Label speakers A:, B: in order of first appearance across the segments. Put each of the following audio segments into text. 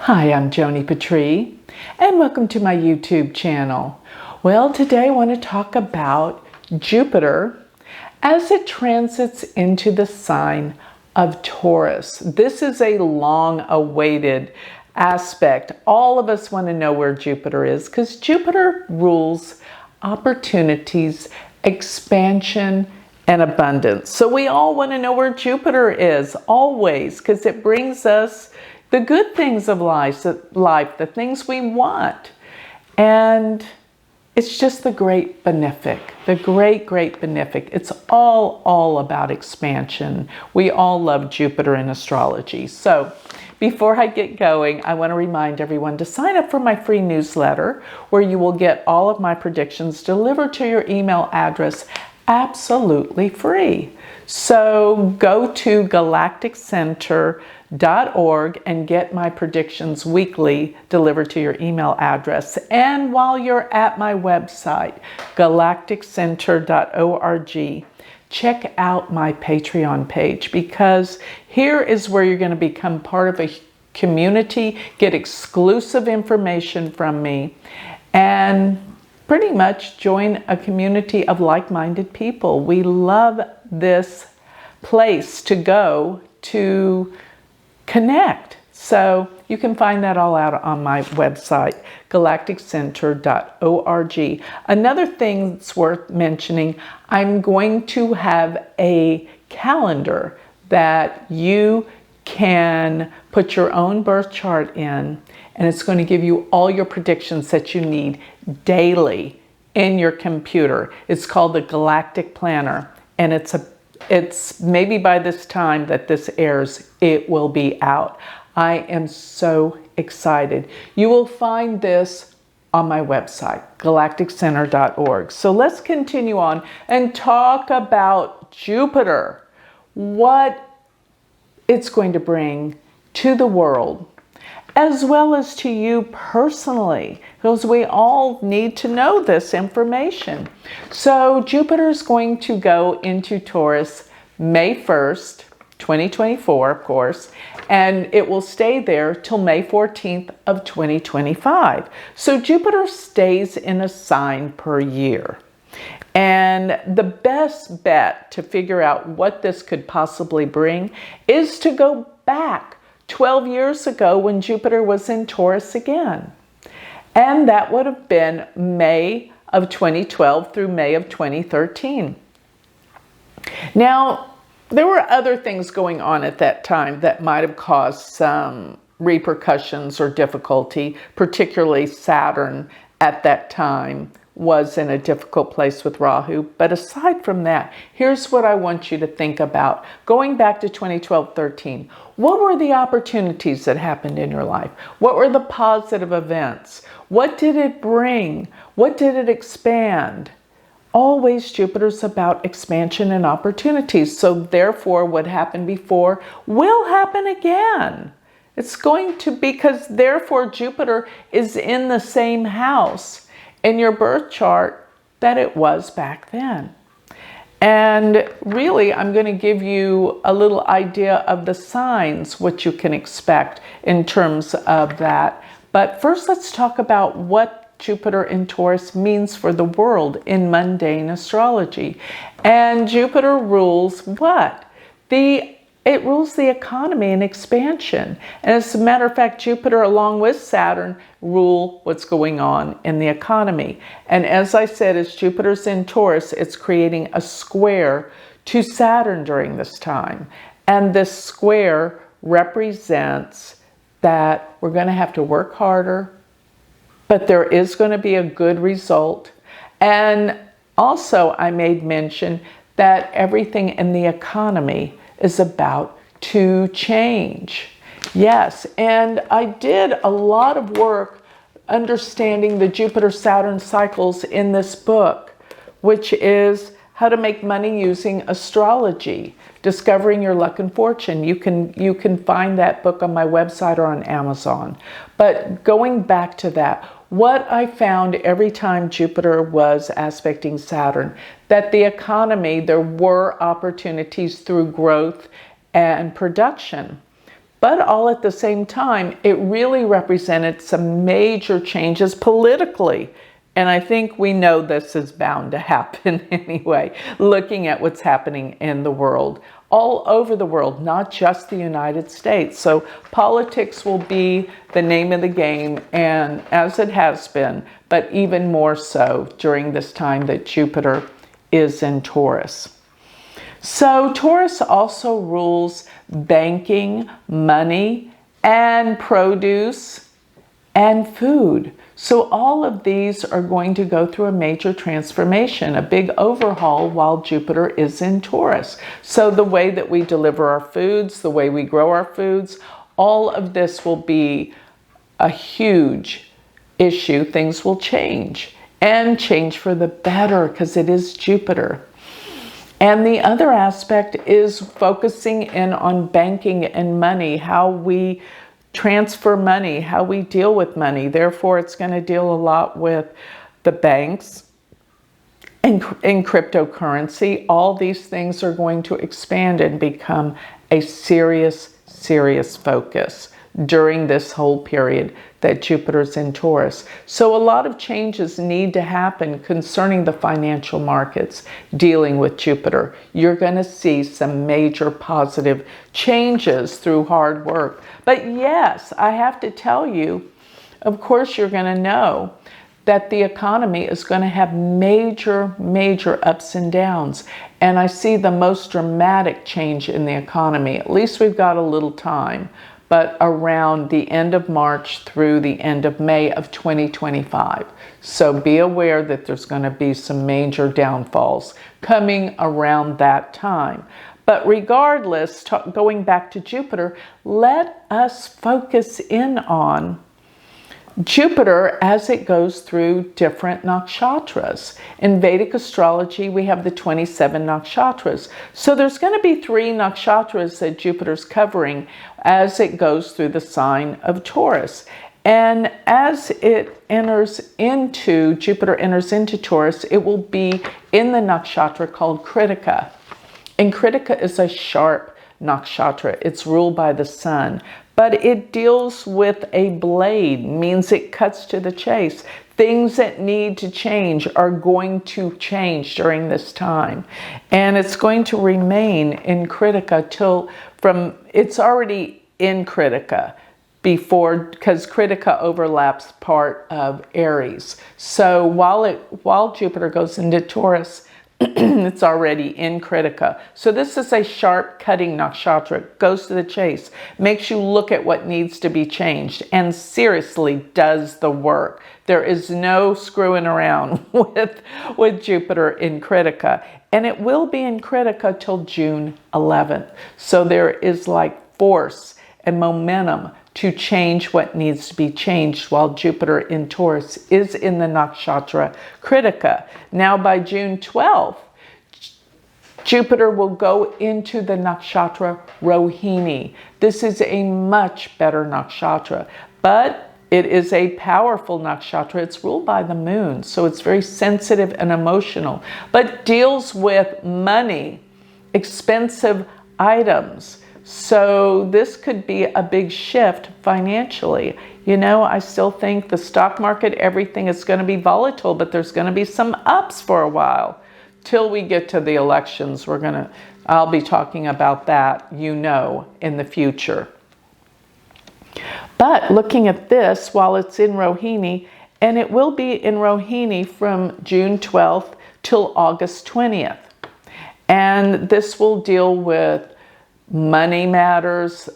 A: Hi, I'm Joni Patrie, and welcome to my YouTube channel. Well, today I want to talk about Jupiter as it transits into the sign of Taurus. This is a long-awaited aspect. All of us want to know where Jupiter is because Jupiter rules opportunities, expansion, and abundance. So we all want to know where Jupiter is always because it brings us the good things of life, the things we want. And it's just the great benefic, the great benefic. It's all about expansion. We all love Jupiter in astrology. So before I get going, I want to remind everyone to sign up for my free newsletter where you will get all of my predictions delivered to your email address absolutely free. So go to galacticcenter.org and get my predictions weekly delivered to your email address. And while you're at my website, galacticcenter.org, check out my Patreon page because here is where you're going to become part of a community, get exclusive information from me, and pretty much join a community of like-minded people. We love this place to go to connect. So you can find that all out on my website, galacticcenter.org. Another thing that's worth mentioning, I'm going to have a calendar that you can put your own birth chart in, and it's going to give you all your predictions that you need daily in your computer. It's called the Galactic Planner, and it's maybe by this time that this airs, it will be out. I am so excited. You will find this on my website, galacticcenter.org. So let's continue on and talk about Jupiter, what it's going to bring to the world, as well as to you personally, because we all need to know this information. So Jupiter is going to go into Taurus May 1st, 2024, of course, and it will stay there till May 14th of 2025. So Jupiter stays in a sign per year. And the best bet to figure out what this could possibly bring is to go back 12 years ago when Jupiter was in Taurus again. And that would have been May of 2012 through May of 2013. Now, there were other things going on at that time that might have caused some repercussions or difficulty, particularly Saturn at that time was in a difficult place with Rahu. But aside from that, here's what I want you to think about. Going back to 2012-13, what were the opportunities that happened in your life? What were the positive events? What did it bring? What did it expand? Always Jupiter's about expansion and opportunities. So therefore, what happened before will happen again. It's going to, because therefore Jupiter is in the same house in your birth chart that it was back then. And really, I'm going to give you a little idea of the signs, what you can expect in terms of that. But first, let's talk about what Jupiter in Taurus means for the world in mundane astrology. And Jupiter rules what? It rules the economy and expansion. And as a matter of fact, Jupiter, along with Saturn, rule what's going on in the economy. And as I said, as Jupiter's in Taurus, it's creating a square to Saturn during this time. And this square represents that we're going to have to work harder, but there is going to be a good result. And also, I made mention that everything in the economy is about to change. Yes, and I did a lot of work understanding the Jupiter-Saturn cycles in this book, which is How to Make Money Using Astrology, Discovering Your Luck and Fortune. You can find that book on my website or on Amazon. But going back to that, what I found every time Jupiter was aspecting Saturn, that the economy, there were opportunities through growth and production. But all at the same time, it really represented some major changes politically. And I think we know this is bound to happen anyway, looking at what's happening in the world, all over the world, not just the United States. So politics will be the name of the game, and as it has been, but even more so during this time that Jupiter is in Taurus. So Taurus also rules banking, money, and produce, and food. So all of these are going to go through a major transformation, a big overhaul while Jupiter is in Taurus. So the way that we deliver our foods, the way we grow our foods, all of this will be a huge issue. Things will change, and change for the better, because it is Jupiter. And the other aspect is focusing in on banking and money, how we transfer money, how we deal with money. Therefore, it's going to deal a lot with the banks and cryptocurrency. All these things are going to expand and become a serious focus during this whole period that Jupiter's in Taurus. So a lot of changes need to happen concerning the financial markets dealing with Jupiter. You're going to see some major positive changes through hard work. But yes, I have to tell you, of course, you're going to know that the economy is going to have major ups and downs. And I see the most dramatic change in the economy. At least we've got a little time, but around the end of March through the end of May of 2025. So be aware that there's going to be some major downfalls coming around that time. But regardless, going back to Jupiter, let us focus in on Jupiter as it goes through different nakshatras. In Vedic astrology, we have the 27 nakshatras. So there's going to be 3 nakshatras that Jupiter's covering as it goes through the sign of Taurus. And as Jupiter enters into Taurus, it will be in the nakshatra called Kritika. And Kritika is a sharp nakshatra. It's ruled by the sun. But it deals with a blade, means it cuts to the chase. Things that need to change are going to change during this time. And it's going to remain in Kritika it's already in Kritika because Kritika overlaps part of Aries. So while Jupiter goes into Taurus, it's already in Kritika. So this is a sharp cutting nakshatra, goes to the chase, makes you look at what needs to be changed, and seriously does the work. There is no screwing around with Jupiter in Kritika. And it will be in Kritika till June 11th. So there is like force and momentum to change what needs to be changed while Jupiter in Taurus is in the nakshatra Kritika. Now by June 12th, Jupiter will go into the nakshatra Rohini. This is a much better nakshatra, but it is a powerful nakshatra. It's ruled by the moon, so it's very sensitive and emotional, but deals with money, expensive items. So this could be a big shift financially. You know, I still think the stock market, everything is going to be volatile, but there's going to be some ups for a while till we get to the elections. I'll be talking about that, in the future. But looking at this, while it's in Rohini, and it will be in Rohini from June 12th till August 20th. And this will deal with money matters.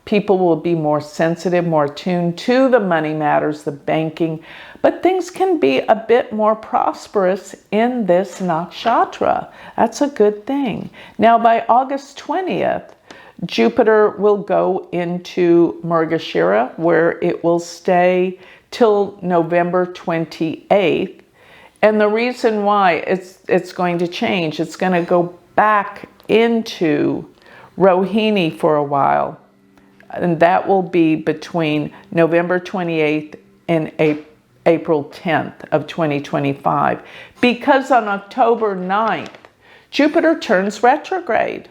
A: People will be more sensitive, more attuned to the money matters, the banking. But things can be a bit more prosperous in this nakshatra. That's a good thing. Now, by August 20th, Jupiter will go into Mrgashira, where it will stay till November 28th. And the reason why it's going to change, it's going to go back into Rohini for a while, and that will be between November 28th and April 10th of 2025, because on October 9th, Jupiter turns retrograde.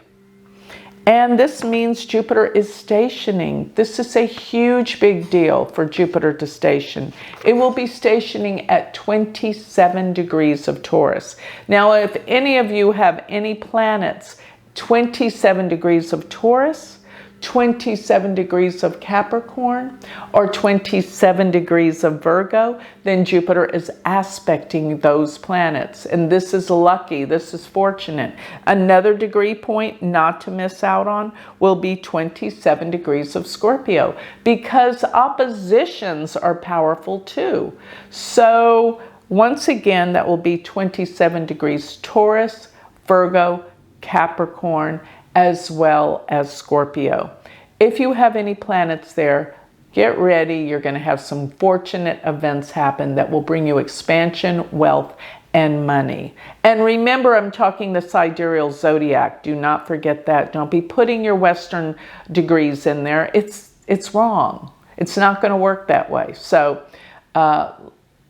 A: And this means Jupiter is stationing. This is a huge big deal for Jupiter to station. It will be stationing at 27 degrees of Taurus. Now, if any of you have any planets 27 degrees of Taurus, 27 degrees of Capricorn, or 27 degrees of Virgo, then Jupiter is aspecting those planets. And this is lucky, this is fortunate. Another degree point not to miss out on will be 27 degrees of Scorpio, because oppositions are powerful too. So once again, that will be 27 degrees Taurus, Virgo, Capricorn, as well as Scorpio. If you have any planets there, get ready. You're going to have some fortunate events happen that will bring you expansion, wealth, and money. And remember, I'm talking the sidereal zodiac. Do not forget that. Don't be putting your Western degrees in there. It's wrong. It's not going to work that way. So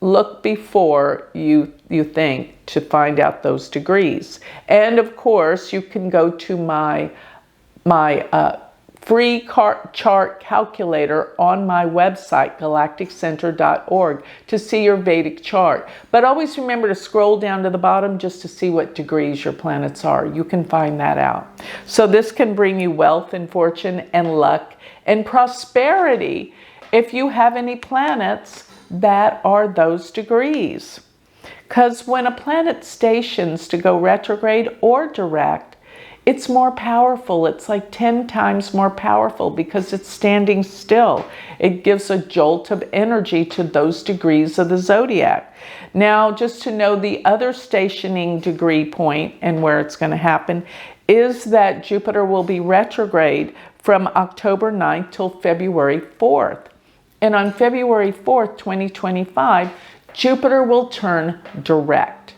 A: look before you think to find out those degrees. And of course, you can go to my free chart calculator on my website, galacticcenter.org, to see your Vedic chart. But always remember to scroll down to the bottom just to see what degrees your planets are. You can find that out. So this can bring you wealth and fortune and luck and prosperity if you have any planets that are those degrees. Because when a planet stations to go retrograde or direct, it's more powerful. It's like 10 times more powerful because it's standing still. It gives a jolt of energy to those degrees of the zodiac. Now, just to know the other stationing degree point and where it's going to happen is that Jupiter will be retrograde from October 9th till February 4th. And on February 4th, 2025, Jupiter will turn direct.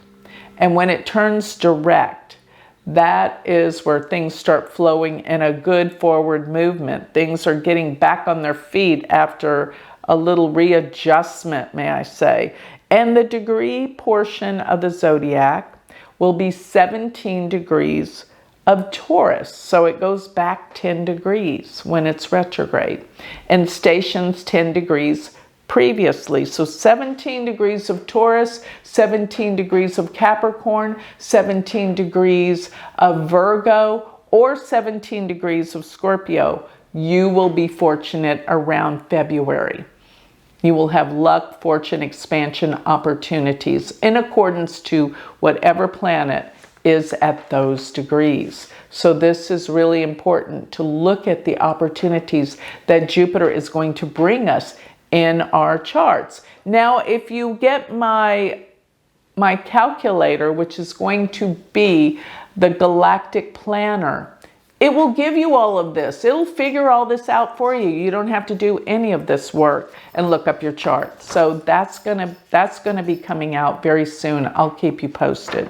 A: And when it turns direct, that is where things start flowing in a good forward movement. Things are getting back on their feet after a little readjustment, may I say. And the degree portion of the zodiac will be 17 degrees of Taurus. So it goes back 10 degrees when it's retrograde and stations 10 degrees previously. So 17 degrees of Taurus, 17 degrees of Capricorn, 17 degrees of Virgo, or 17 degrees of Scorpio. You will be fortunate around February. You will have luck, fortune, expansion, opportunities in accordance to whatever planet is at those degrees. So this is really important to look at the opportunities that Jupiter is going to bring us in our charts. Now, if you get my calculator, which is going to be the Galactic Planner, it will give you all of this. It'll figure all this out for you. You don't have to do any of this work and look up your chart. So that's gonna be coming out very soon. I'll keep you posted.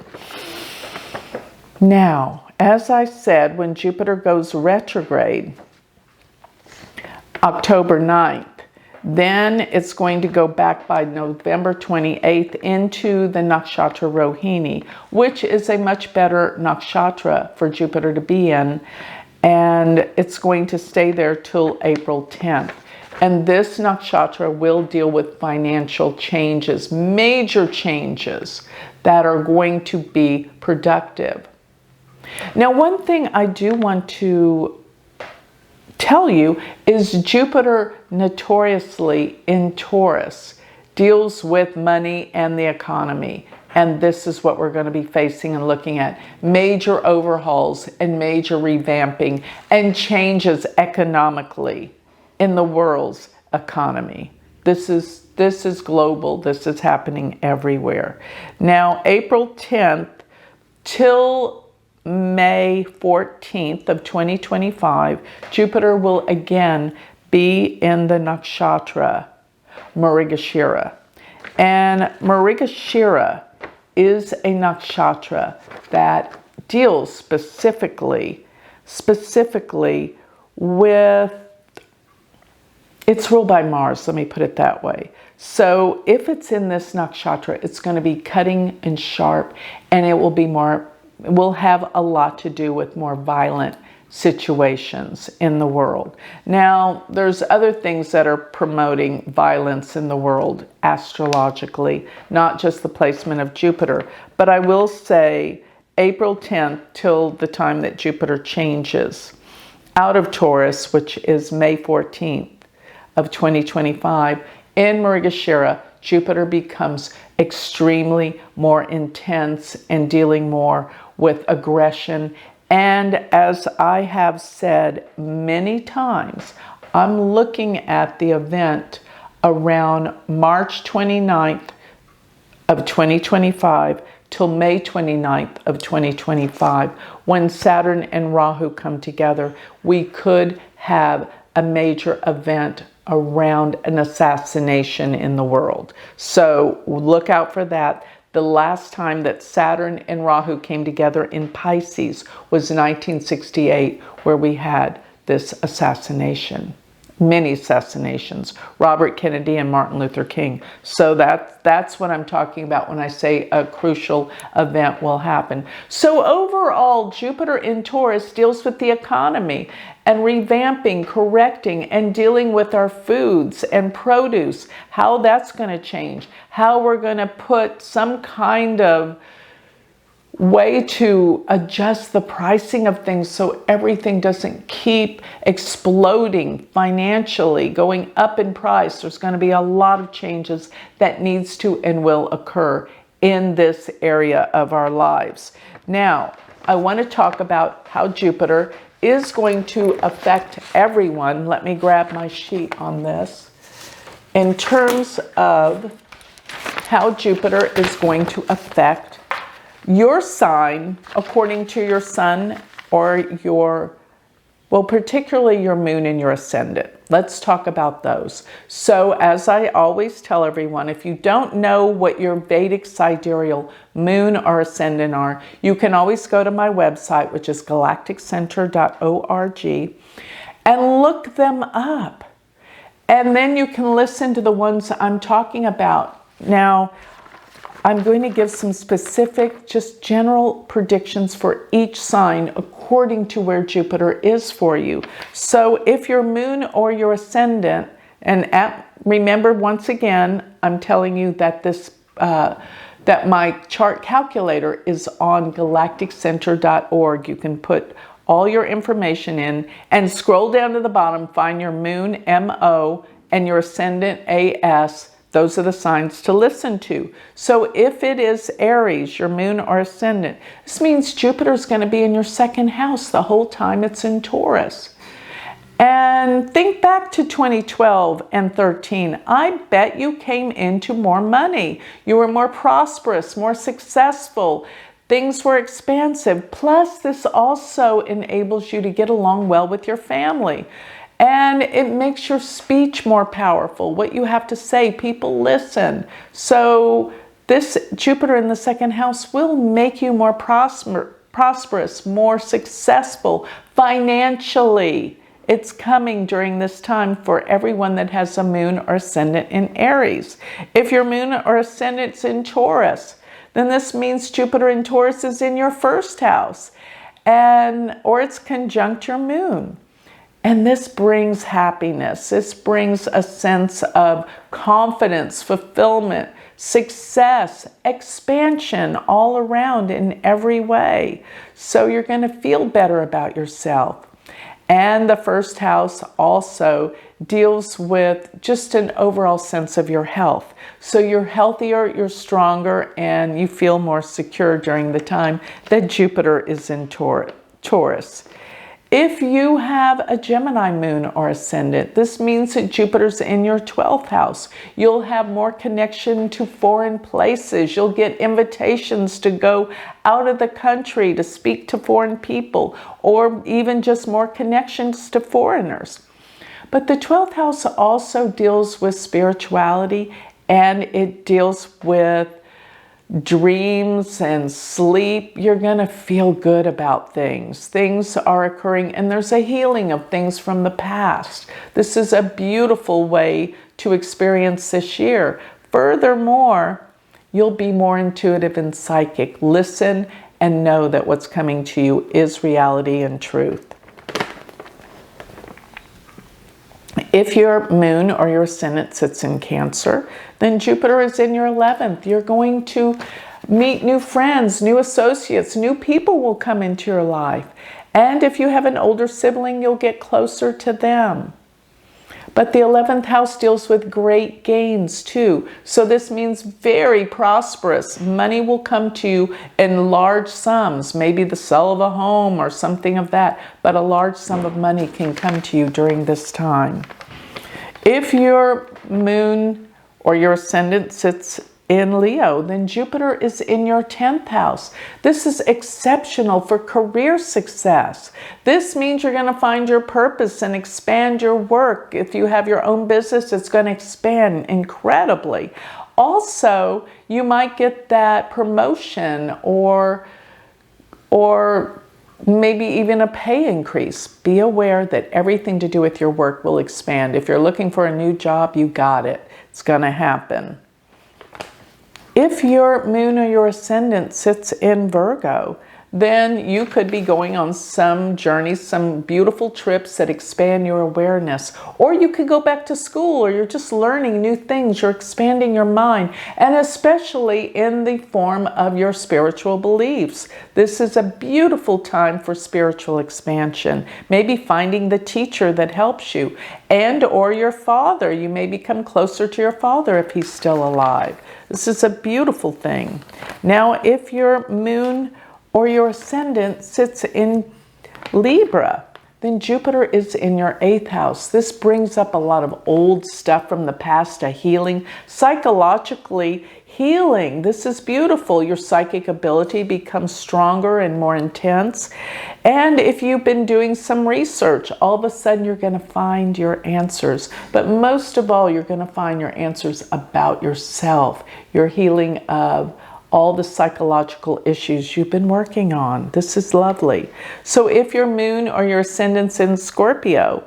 A: Now, as I said, when Jupiter goes retrograde, October 9th, then it's going to go back by November 28th into the nakshatra Rohini, which is a much better nakshatra for Jupiter to be in. And it's going to stay there till April 10th. And this nakshatra will deal with financial changes, major changes that are going to be productive. Now, one thing I do want to tell you is Jupiter notoriously in Taurus deals with money and the economy. And this is what we're going to be facing and looking at. Major overhauls and major revamping and changes economically in the world's economy. This is global. This is happening everywhere. Now, April 10th till May 14th of 2025, Jupiter will again be in the nakshatra Mrigashira. And Mrigashira is a nakshatra that deals specifically with, it's ruled by Mars, let me put it that way. So if it's in this nakshatra, it's going to be cutting and sharp, and it will have a lot to do with more violent situations in the world. Now, there's other things that are promoting violence in the world astrologically, not just the placement of Jupiter. But I will say April 10th till the time that Jupiter changes out of Taurus, which is May 14th of 2025, in Mrigashira, Jupiter becomes extremely more intense and dealing more with aggression. And as I have said many times, I'm looking at the event around March 29th of 2025 till May 29th of 2025, when Saturn and Rahu come together. We could have a major event around an assassination in the world. So look out for that. The last time that Saturn and Rahu came together in Pisces was 1968, where we had this assassination. Many assassinations, Robert Kennedy and Martin Luther King. So that's what I'm talking about when I say a crucial event will happen. So overall, Jupiter in Taurus deals with the economy and revamping, correcting, and dealing with our foods and produce, how that's going to change, how we're going to put some kind of way to adjust the pricing of things so everything doesn't keep exploding financially, going up in price. There's going to be a lot of changes that needs to and will occur in this area of our lives. Now, I want to talk about how Jupiter is going to affect everyone. Let me grab my sheet on this. In terms of how Jupiter is going to affect your sign according to your sun or particularly your moon and your ascendant. Let's talk about those. So as I always tell everyone, if you don't know what your Vedic sidereal moon or ascendant are, you can always go to my website, which is galacticcenter.org, and look them up. And then you can listen to the ones I'm talking about. Now, I'm going to give some specific, just general predictions for each sign according to where Jupiter is for you. So if your moon or your ascendant, remember once again, I'm telling you that that my chart calculator is on galacticcenter.org. You can put all your information in and scroll down to the bottom, find your moon, M-O, and your ascendant, A-S. Those are the signs to listen to. So if it is Aries, your moon or ascendant, this means Jupiter is going to be in your second house the whole time it's in Taurus. And think back to 2012 and 13. I bet you came into more money. You were more prosperous, more successful. Things were expansive. Plus, this also enables you to get along well with your family. And it makes your speech more powerful. What you have to say, people listen. So this Jupiter in the second house will make you more prosperous, more successful financially. It's coming during this time for everyone that has a moon or ascendant in Aries. If your moon or ascendant's in Taurus, then this means Jupiter in Taurus is in your first house, or it's conjunct your moon. And this brings happiness. This brings a sense of confidence, fulfillment, success, expansion all around in every way. So you're going to feel better about yourself. And the first house also deals with just an overall sense of your health. So you're healthier, you're stronger, and you feel more secure during the time that Jupiter is in Taurus. If you have a Gemini moon or ascendant, this means that Jupiter's in your 12th house. You'll have more connection to foreign places. You'll get invitations to go out of the country to speak to foreign people, or even just more connections to foreigners. But the 12th house also deals with spirituality, and it deals with dreams and sleep. You're going to feel good about things. Things are occurring, and there's a healing of things from the past. This is a beautiful way to experience this year. Furthermore, you'll be more intuitive and psychic. Listen and know that what's coming to you is reality and truth. If your moon or your ascendant sits in Cancer, then Jupiter is in your 11th. You're going to meet new friends, new associates, new people will come into your life. And if you have an older sibling, you'll get closer to them. But the 11th house deals with great gains too. So this means very prosperous. Money will come to you in large sums, maybe the sale of a home or something of that, but a large sum of money can come to you during this time. If your moon or your ascendant sits in Leo, then Jupiter is in your 10th house. This is exceptional for career success. This means you're going to find your purpose and expand your work. If you have your own business, it's going to expand incredibly. Also, you might get that promotion or maybe even a pay increase. Be aware that everything to do with your work will expand. If you're looking for a new job, you got it. It's going to happen. If your moon or your ascendant sits in Virgo, then you could be going on some journeys, some beautiful trips that expand your awareness. Or you could go back to school, or you're just learning new things. You're expanding your mind, and especially in the form of your spiritual beliefs. This is a beautiful time for spiritual expansion. Maybe finding the teacher that helps you, and or your father. You may become closer to your father if he's still alive. This is a beautiful thing. Now, if your moon or your ascendant sits in Libra, then Jupiter is in your 8th house. This brings up a lot of old stuff from the past, a healing, psychologically healing. This is beautiful. Your psychic ability becomes stronger and more intense. And if you've been doing some research, all of a sudden you're going to find your answers. But most of all, you're going to find your answers about yourself, your healing of all the psychological issues you've been working on. This is lovely. So if your moon or your ascendant's in Scorpio,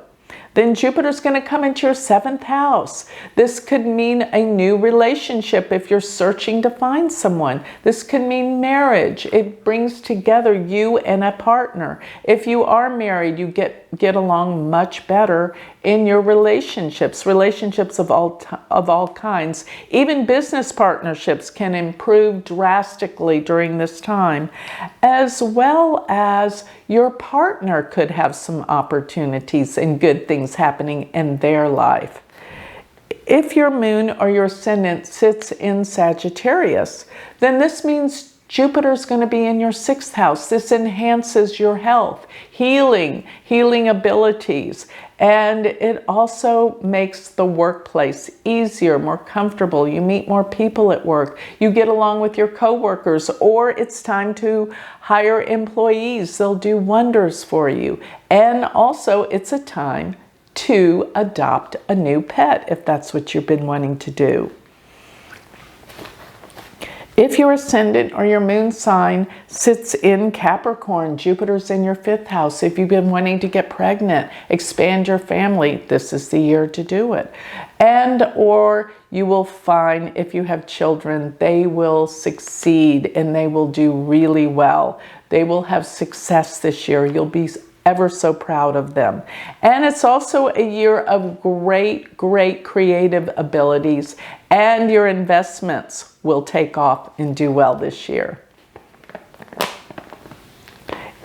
A: then Jupiter's going to come into your 7th house. This could mean a new relationship if you're searching to find someone. This could mean marriage. It brings together you and a partner. If you are married, you get along much better in your relationships of all kinds. Even business partnerships can improve drastically during this time, as well as your partner could have some opportunities and good things happening in their life. If your moon or your ascendant sits in Sagittarius, then this means Jupiter's going to be in your 6th house. This enhances your health, healing abilities, and it also makes the workplace easier, more comfortable. You meet more people at work. You get along with your coworkers, or it's time to hire employees. They'll do wonders for you. And also, it's a time to adopt a new pet if that's what you've been wanting to do. If your ascendant or your moon sign sits in Capricorn, Jupiter's in your 5th house. If you've been wanting to get pregnant, expand your family, this is the year to do it. And or you will find if you have children, they will succeed and they will do really well. They will have success this year. You'll be ever so proud of them. And it's also a year of great creative abilities, and your investments will take off and do well this year.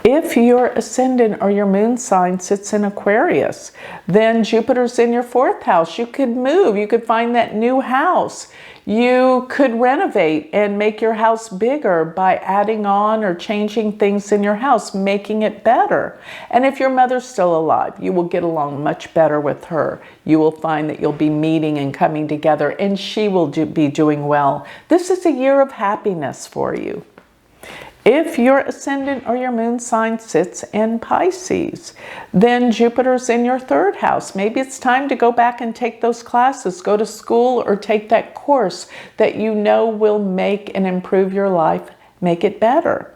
A: If your ascendant or your moon sign sits in Aquarius, then Jupiter's in your 4th house. You could move. You could find that new house. You could renovate and make your house bigger by adding on or changing things in your house, making it better. And if your mother's still alive, you will get along much better with her. You will find that you'll be meeting and coming together, and she will be doing well. This is a year of happiness for you. If your ascendant or your moon sign sits in Pisces, then Jupiter's in your 3rd house. Maybe it's time to go back and take those classes, go to school, or take that course that you know will make and improve your life, make it better.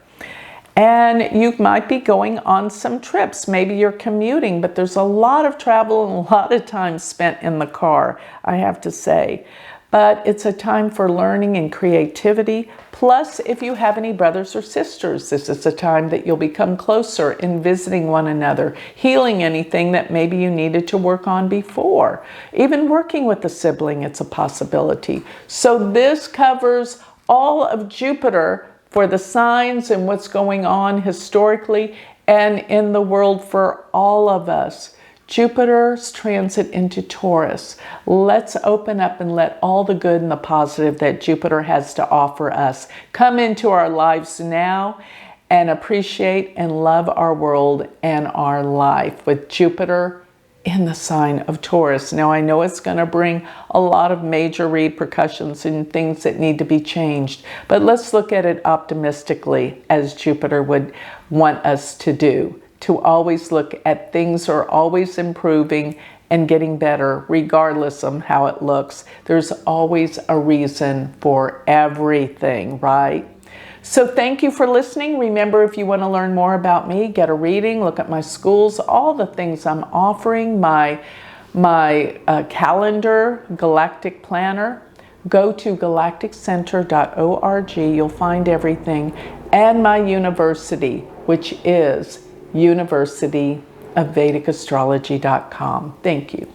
A: And you might be going on some trips. Maybe you're commuting, but there's a lot of travel and a lot of time spent in the car, I have to say. But it's a time for learning and creativity. Plus, if you have any brothers or sisters, this is a time that you'll become closer in visiting one another, healing anything that maybe you needed to work on before. Even working with a sibling, it's a possibility. So this covers all of Jupiter for the signs and what's going on historically and in the world for all of us. Jupiter's transit into Taurus. Let's open up and let all the good and the positive that Jupiter has to offer us come into our lives now and appreciate and love our world and our life with Jupiter in the sign of Taurus. Now, I know it's going to bring a lot of major repercussions and things that need to be changed, but let's look at it optimistically as Jupiter would want us to do. To always look at things are always improving and getting better regardless of how it looks. There's always a reason for everything, right? So thank you for listening. Remember, if you want to learn more about me, get a reading, look at my schools, all the things I'm offering, my calendar, galactic planner, go to galacticcenter.org. You'll find everything. And my university, which is University of Vedic Astrology.com. Thank you.